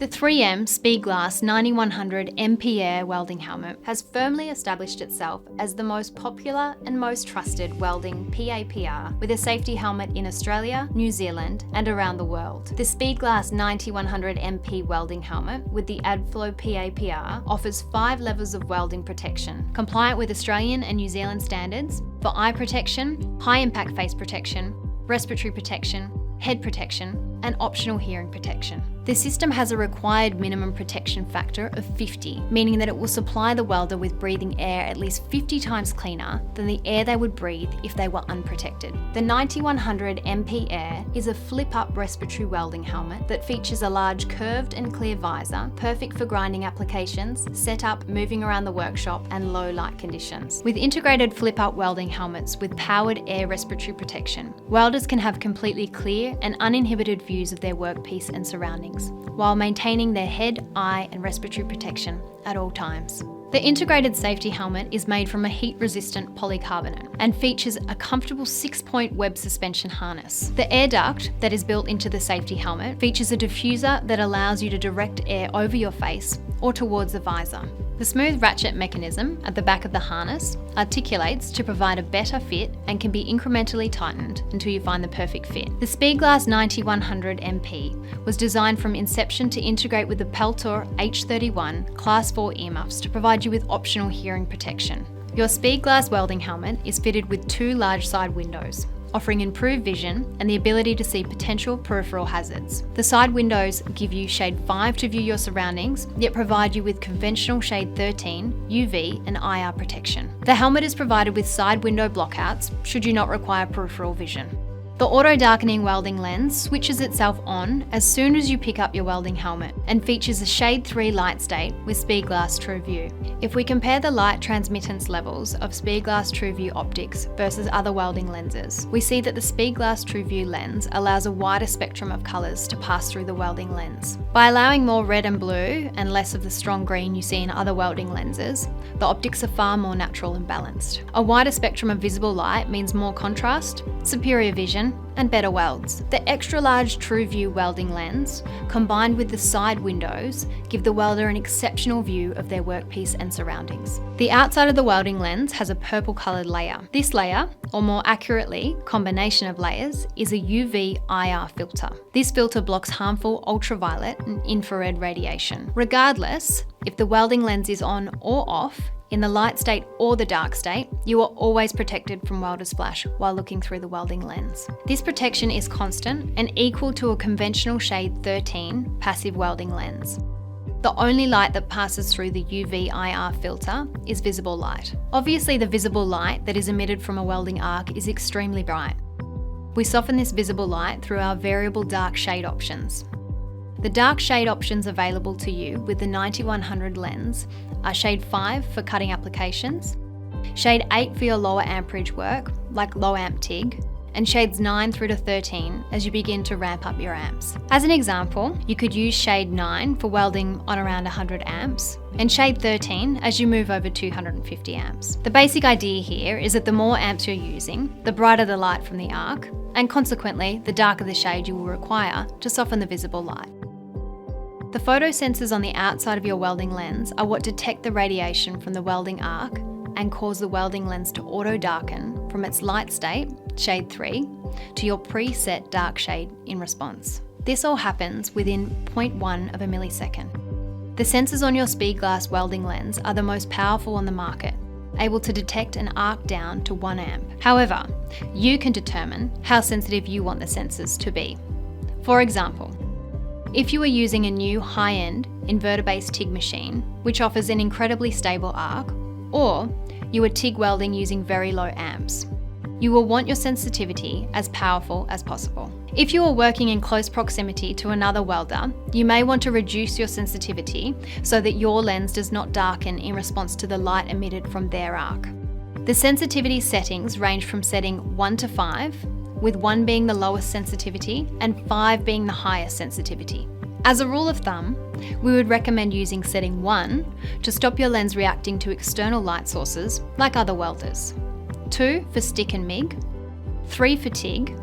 The 3M Speedglas 9100 MP welding helmet has firmly established itself as the most popular and most trusted welding PAPR with a safety helmet in Australia, New Zealand and around the world. The Speedglas 9100 MP welding helmet with the Adflo PAPR offers 5 levels of welding protection, compliant with Australian and New Zealand standards for eye protection, high impact face protection, respiratory protection, head protection, and optional hearing protection. The system has a required minimum protection factor of 50, meaning that it will supply the welder with breathing air at least 50 times cleaner than the air they would breathe if they were unprotected. The 9100 MP Air is a flip-up respiratory welding helmet that features a large curved and clear visor, perfect for grinding applications, set up, moving around the workshop, and low light conditions. With integrated flip-up welding helmets with powered air respiratory protection, welders can have completely clear and uninhibited views of their workpiece and surroundings, while maintaining their head, eye and respiratory protection at all times. The integrated safety helmet is made from a heat-resistant polycarbonate and features a comfortable 6-point web suspension harness. The air duct that is built into the safety helmet features a diffuser that allows you to direct air over your face or towards the visor. The smooth ratchet mechanism at the back of the harness articulates to provide a better fit and can be incrementally tightened until you find the perfect fit. The Speedglas 9100 MP was designed from inception to integrate with the Peltor H31 Class 4 earmuffs to provide you with optional hearing protection. Your Speedglas welding helmet is fitted with 2 large side windows, offering improved vision and the ability to see potential peripheral hazards. The side windows give you shade 5 to view your surroundings, yet provide you with conventional shade 13, UV and IR protection. The helmet is provided with side window blockouts should you not require peripheral vision. The auto-darkening welding lens switches itself on as soon as you pick up your welding helmet and features a shade 3 light state with Speedglas TrueView. If we compare the light transmittance levels of Speedglas TrueView optics versus other welding lenses, we see that the Speedglas TrueView lens allows a wider spectrum of colours to pass through the welding lens. By allowing more red and blue and less of the strong green you see in other welding lenses, the optics are far more natural and balanced. A wider spectrum of visible light means more contrast, superior vision, and better welds. The extra large TrueView welding lens, combined with the side windows, give the welder an exceptional view of their workpiece and surroundings. The outside of the welding lens has a purple coloured layer. This layer, or more accurately, combination of layers, is a UV IR filter. This filter blocks harmful ultraviolet and infrared radiation. Regardless, if the welding lens is on or off, in the light state or the dark state, you are always protected from welder's flash while looking through the welding lens. This protection is constant and equal to a conventional shade 13 passive welding lens. The only light that passes through the UV IR filter is visible light. Obviously, the visible light that is emitted from a welding arc is extremely bright. We soften this visible light through our variable dark shade options. The dark shade options available to you with the 9100 lens are shade 5 for cutting applications, shade 8 for your lower amperage work, like low amp TIG, and shades 9 through to 13 as you begin to ramp up your amps. As an example, you could use shade 9 for welding on around 100 amps, and shade 13 as you move over 250 amps. The basic idea here is that the more amps you're using, the brighter the light from the arc, and consequently, the darker the shade you will require to soften the visible light. The photosensors on the outside of your welding lens are what detect the radiation from the welding arc and cause the welding lens to auto-darken from its light state, shade 3, to your preset dark shade in response. This all happens within 0.1 of a millisecond. The sensors on your Speedglas welding lens are the most powerful on the market, able to detect an arc down to 1 amp. However, you can determine how sensitive you want the sensors to be. For example, if you are using a new high-end inverter-based TIG machine, which offers an incredibly stable arc, or you are TIG welding using very low amps, you will want your sensitivity as powerful as possible. If you are working in close proximity to another welder, you may want to reduce your sensitivity so that your lens does not darken in response to the light emitted from their arc. The sensitivity settings range from setting 1 to 5, with 1 being the lowest sensitivity and 5 being the highest sensitivity. As a rule of thumb, we would recommend using setting 1 to stop your lens reacting to external light sources like other welders, 2 for stick and MIG, 3 for TIG,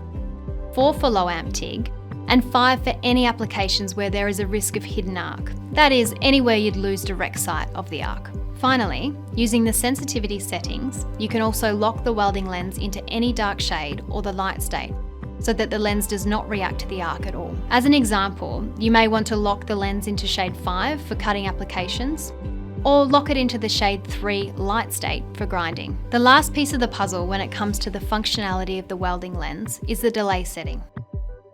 4 for low amp TIG, and 5 for any applications where there is a risk of hidden arc. That is, anywhere you'd lose direct sight of the arc. Finally, using the sensitivity settings, you can also lock the welding lens into any dark shade or the light state, so that the lens does not react to the arc at all. As an example, you may want to lock the lens into shade 5 for cutting applications, or lock it into the shade 3 light state for grinding. The last piece of the puzzle when it comes to the functionality of the welding lens is the delay setting.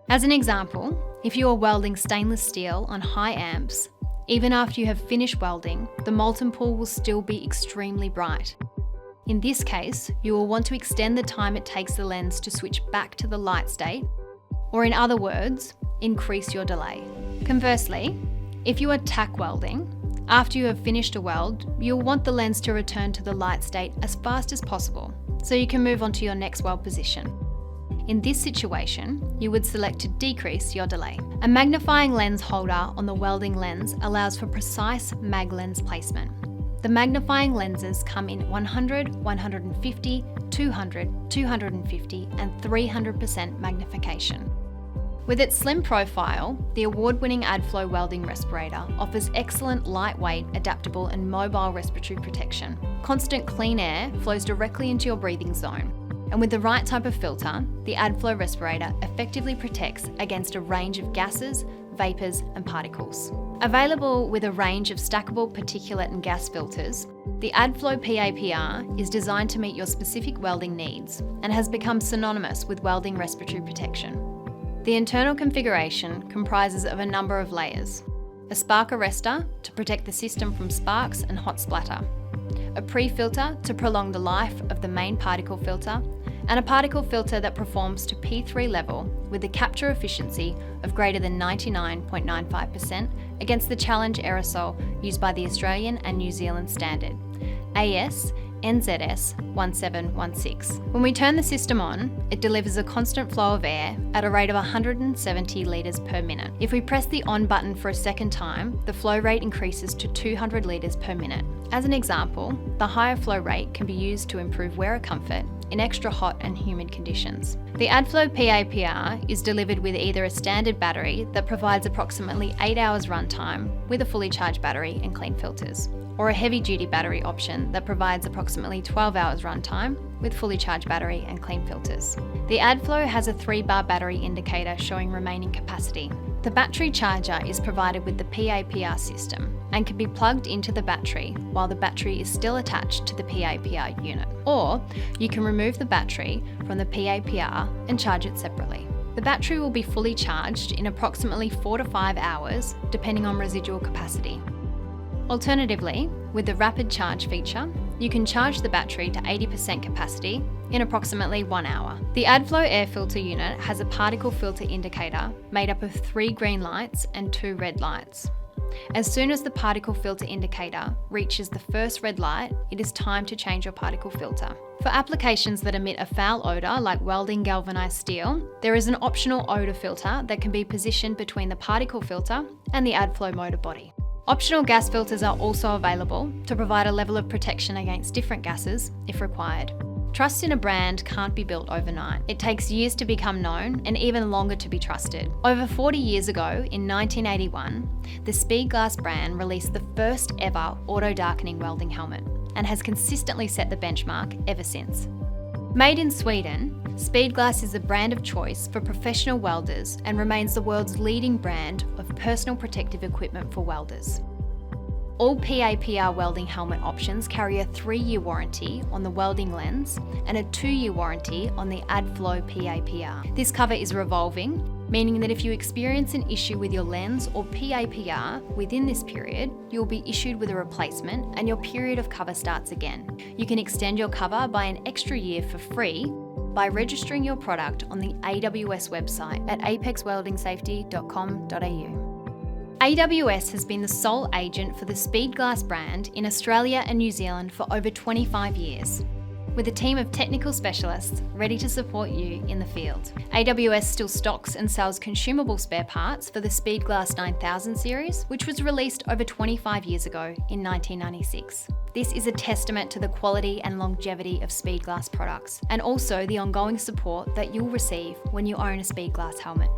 As an example, if you are welding stainless steel on high amps, even after you have finished welding, the molten pool will still be extremely bright. In this case, you will want to extend the time it takes the lens to switch back to the light state, or in other words, increase your delay. Conversely, if you are tack welding, after you have finished a weld, you'll want the lens to return to the light state as fast as possible, so you can move on to your next weld position. In this situation, you would select to decrease your delay. A magnifying lens holder on the welding lens allows for precise mag lens placement. The magnifying lenses come in 100, 150, 200, 250 and 300% magnification. With its slim profile, the award-winning Adflo welding respirator offers excellent lightweight, adaptable and mobile respiratory protection. Constant clean air flows directly into your breathing zone, and with the right type of filter, the Adflo respirator effectively protects against a range of gases, vapours and particles. Available with a range of stackable particulate and gas filters, the Adflo PAPR is designed to meet your specific welding needs and has become synonymous with welding respiratory protection. The internal configuration comprises of a number of layers: a spark arrestor to protect the system from sparks and hot splatter, a pre-filter to prolong the life of the main particle filter, and a particle filter that performs to P3 level with a capture efficiency of greater than 99.95% against the challenge aerosol used by the Australian and New Zealand standard, AS NZS 1716. When we turn the system on, it delivers a constant flow of air at a rate of 170 litres per minute. If we press the on button for a second time, the flow rate increases to 200 litres per minute. As an example, the higher flow rate can be used to improve wearer comfort in extra hot and humid conditions. The Adflo PAPR is delivered with either a standard battery that provides approximately 8 hours runtime with a fully charged battery and clean filters, or a heavy-duty battery option that provides approximately 12 hours runtime with fully charged battery and clean filters. The Adflo has a 3-bar battery indicator showing remaining capacity. The battery charger is provided with the PAPR system and can be plugged into the battery while the battery is still attached to the PAPR unit. Or you can remove the battery from the PAPR and charge it separately. The battery will be fully charged in approximately 4 to 5 hours, depending on residual capacity. Alternatively, with the rapid charge feature, you can charge the battery to 80% capacity in approximately 1 hour. The Adflo air filter unit has a particle filter indicator made up of 3 green lights and 2 red lights. As soon as the particle filter indicator reaches the first red light, it is time to change your particle filter. For applications that emit a foul odour like welding galvanised steel, there is an optional odour filter that can be positioned between the particle filter and the Adflo motor body. Optional gas filters are also available to provide a level of protection against different gases if required. Trust in a brand can't be built overnight. It takes years to become known and even longer to be trusted. Over 40 years ago, in 1981, the Speedglas brand released the first ever auto-darkening welding helmet and has consistently set the benchmark ever since. Made in Sweden, Speedglas is the brand of choice for professional welders and remains the world's leading brand of personal protective equipment for welders. All PAPR welding helmet options carry a 3-year warranty on the welding lens and a 2-year warranty on the Adflo PAPR. This cover is revolving, meaning that if you experience an issue with your lens or PAPR within this period, you'll be issued with a replacement and your period of cover starts again. You can extend your cover by an extra year for free by registering your product on the AWS website at apexweldingsafety.com.au. AWS has been the sole agent for the Speedglas brand in Australia and New Zealand for over 25 years, with a team of technical specialists ready to support you in the field. AWS still stocks and sells consumable spare parts for the Speedglas 9000 series, which was released over 25 years ago in 1996. This is a testament to the quality and longevity of Speedglas products, and also the ongoing support that you'll receive when you own a Speedglas helmet.